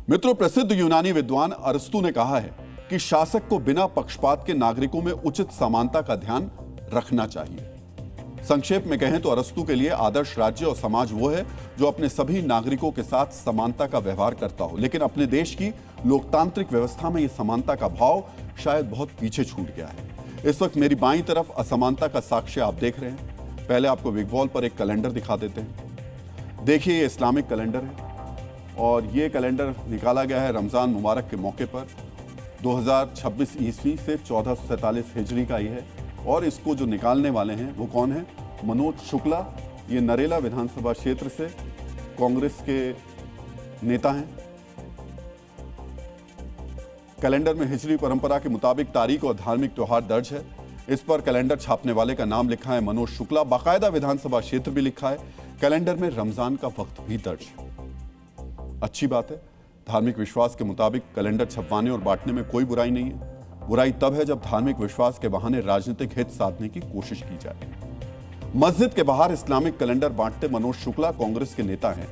मित्रों, प्रसिद्ध यूनानी विद्वान अरस्तु ने कहा है कि शासक को बिना पक्षपात के नागरिकों में उचित समानता का ध्यान रखना चाहिए। संक्षेप में कहें तो अरस्तु के लिए आदर्श राज्य और समाज वो है जो अपने सभी नागरिकों के साथ समानता का व्यवहार करता हो। लेकिन अपने देश की लोकतांत्रिक व्यवस्था में यह समानता का भाव शायद बहुत पीछे छूट गया है। इस वक्त मेरी बाईं तरफ असमानता का साक्ष्य आप देख रहे हैं। पहले आपको बिग वॉल पर एक कैलेंडर दिखा देते हैं। देखिए, ये इस्लामिक कैलेंडर है और ये कैलेंडर निकाला गया है रमजान मुबारक के मौके पर। 2026 ईस्वी से 1447 हिजरी का ये है और इसको जो निकालने वाले हैं वो कौन है? मनोज शुक्ला। ये नरेला विधानसभा क्षेत्र से कांग्रेस के नेता हैं। कैलेंडर में हिजरी परंपरा के मुताबिक तारीख और धार्मिक त्योहार दर्ज है। इस पर कैलेंडर छापने वाले का नाम लिखा है मनोज शुक्ला। बाकायदा विधानसभा क्षेत्र भी लिखा है। कैलेंडर में रमजान का वक्त भी दर्ज है। अच्छी बात है। धार्मिक विश्वास के मुताबिक कैलेंडर छपवाने और बांटने में कोई बुराई नहीं है। बुराई तब है जब धार्मिक विश्वास के बहाने राजनीतिक हित साधने की कोशिश की जाए। मस्जिद के बाहर इस्लामिक कैलेंडर बांटते मनोज शुक्ला कांग्रेस के नेता हैं।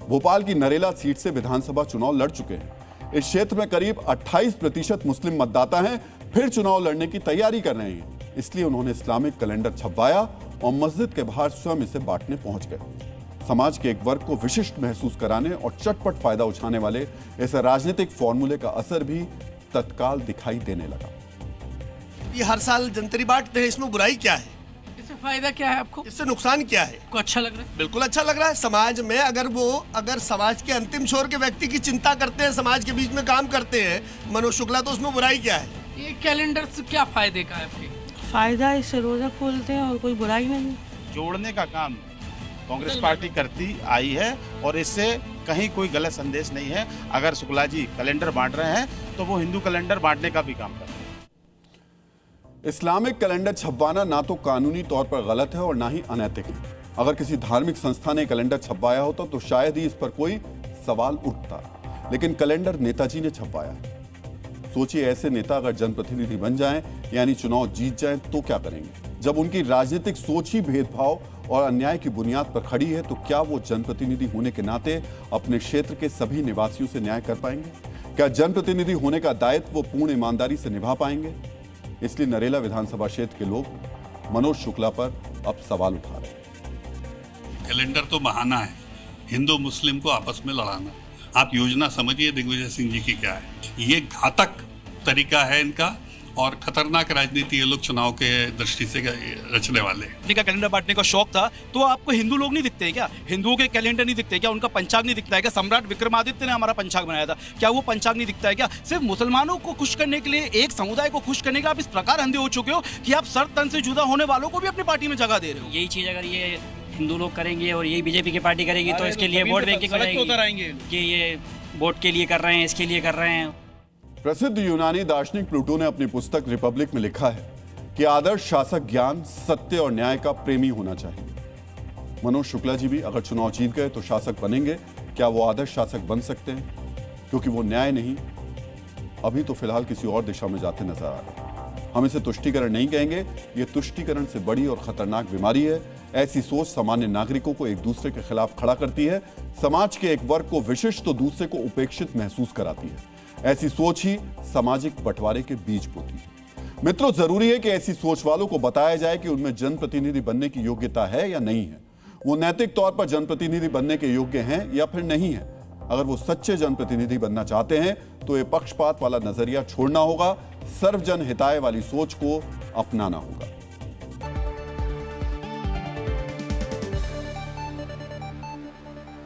भोपाल की नरेला सीट से विधानसभा चुनाव लड़ चुके हैं। इस क्षेत्र में करीब 28% मुस्लिम मतदाता हैं, फिर चुनाव लड़ने की तैयारी कर रहे हैं। इसलिए उन्होंने इस्लामिक कैलेंडर छपवाया और मस्जिद के बाहर स्वयं इसे बांटने पहुंच गए। समाज के एक वर्ग को विशिष्ट महसूस कराने और चटपट फायदा उठाने वाले इस राजनीतिक फॉर्मूले का असर भी तत्काल दिखाई देने लगा। ये हर साल जंतरी बांटते हैं, इसमें बुराई क्या है? इससे फायदा क्या है आपको? इससे नुकसान क्या है? आपको अच्छा लग रहा है? बिल्कुल अच्छा लग रहा है। समाज में अगर समाज के अंतिम छोर के व्यक्ति की चिंता करते हैं, समाज के बीच में काम करते हैं मनोज शुक्ला, तो उसमें बुराई क्या है? ये कैलेंडर से क्या फायदे का है आपके? फायदा, इससे रोजा खोलते हैं और कोई बुराई नहीं। जोड़ने का काम कांग्रेस पार्टी करती आई है और इससे कहीं कोई गलत संदेश नहीं है। अगर शुक्ला जी कैलेंडर बांट रहे हैं तो वो हिंदू कैलेंडर बांटने का भी काम कर रहे हैं। इस्लामिक कैलेंडर छपवाना ना तो कानूनी तौर पर गलत है और ना ही अनैतिक है। अगर किसी धार्मिक संस्था ने कैलेंडर छपवाया होता तो शायद ही इस पर कोई सवाल उठता, लेकिन कैलेंडर नेताजी ने छपवाया। सोचिए, ऐसे नेता अगर जनप्रतिनिधि बन जाएं यानी चुनाव जीत जाएं तो क्या करेंगे? जब उनकी राजनीतिक सोच ही भेदभाव और अन्याय की बुनियाद पर खड़ी है तो क्या वो जनप्रतिनिधि होने के नाते अपने क्षेत्र के सभी निवासियों से न्याय कर पाएंगे? क्या जनप्रतिनिधि होने का दायित्व वो पूर्ण ईमानदारी से निभा पाएंगे? इसलिए नरेला विधानसभा क्षेत्र के लोग मनोज शुक्ला पर अब सवाल उठा रहे हैं। कैलेंडर तो बहाना है हिंदू मुस्लिम को आपस में लड़ाना। आप योजना समझिए दिग्विजय सिंह जी की क्या है। ये घातक तरीका है इनका और खतरनाक राजनीति ये लोग चुनाव के दृष्टि से रचने वाले हैं। का कैलेंडर बांटने का शौक था तो आपको हिंदू लोग नहीं दिखते क्या? हिंदुओं के कैलेंडर नहीं दिखते क्या? उनका पंचांग नहीं दिखता है क्या? सम्राट विक्रमादित्य ने हमारा पंचांग बनाया था, क्या वो पंचांग नहीं दिखता है क्या? सिर्फ मुसलमानों को खुश करने के लिए, एक समुदाय को खुश करने के लिए आप इस प्रकार अंधे हो चुके हो कि आप सर तन से जुदा होने वालों को भी अपनी पार्टी में जगह दे रहे हो। यही चीज अगर ये हिंदू लोग करेंगे और यही बीजेपी की पार्टी करेगी तो इसके लिए वोट बैंकिंग हो जाएगी कि ये वोट के लिए कर रहे हैं, इसके लिए कर रहे हैं। प्रसिद्ध यूनानी दार्शनिक प्लूटो ने अपनी पुस्तक रिपब्लिक में लिखा है कि आदर्श शासक ज्ञान, सत्य और न्याय का प्रेमी होना चाहिए। मनोज शुक्ला जी भी अगर चुनाव जीत गए तो शासक बनेंगे। क्या वो आदर्श शासक बन सकते हैं? क्योंकि वो न्याय नहीं, अभी तो फिलहाल किसी और दिशा में जाते नजर आ रहे हैं। हम इसे तुष्टीकरण नहीं कहेंगे, ये तुष्टीकरण से बड़ी और खतरनाक बीमारी है। ऐसी सोच सामान्य नागरिकों को एक दूसरे के खिलाफ खड़ा करती है, समाज के एक वर्ग को विशिष्ट तो दूसरे को उपेक्षित महसूस कराती है। ऐसी सोच ही सामाजिक बंटवारे के बीज बोती है। मित्रों, जरूरी है कि ऐसी सोच वालों को बताया जाए कि उनमें जनप्रतिनिधि बनने की योग्यता है या नहीं है। वो नैतिक तौर पर जनप्रतिनिधि बनने के योग्य हैं या फिर नहीं है। अगर वो सच्चे जनप्रतिनिधि बनना चाहते हैं तो ये पक्षपात वाला नजरिया छोड़ना होगा, सर्वजन हिताय वाली सोच को अपनाना होगा।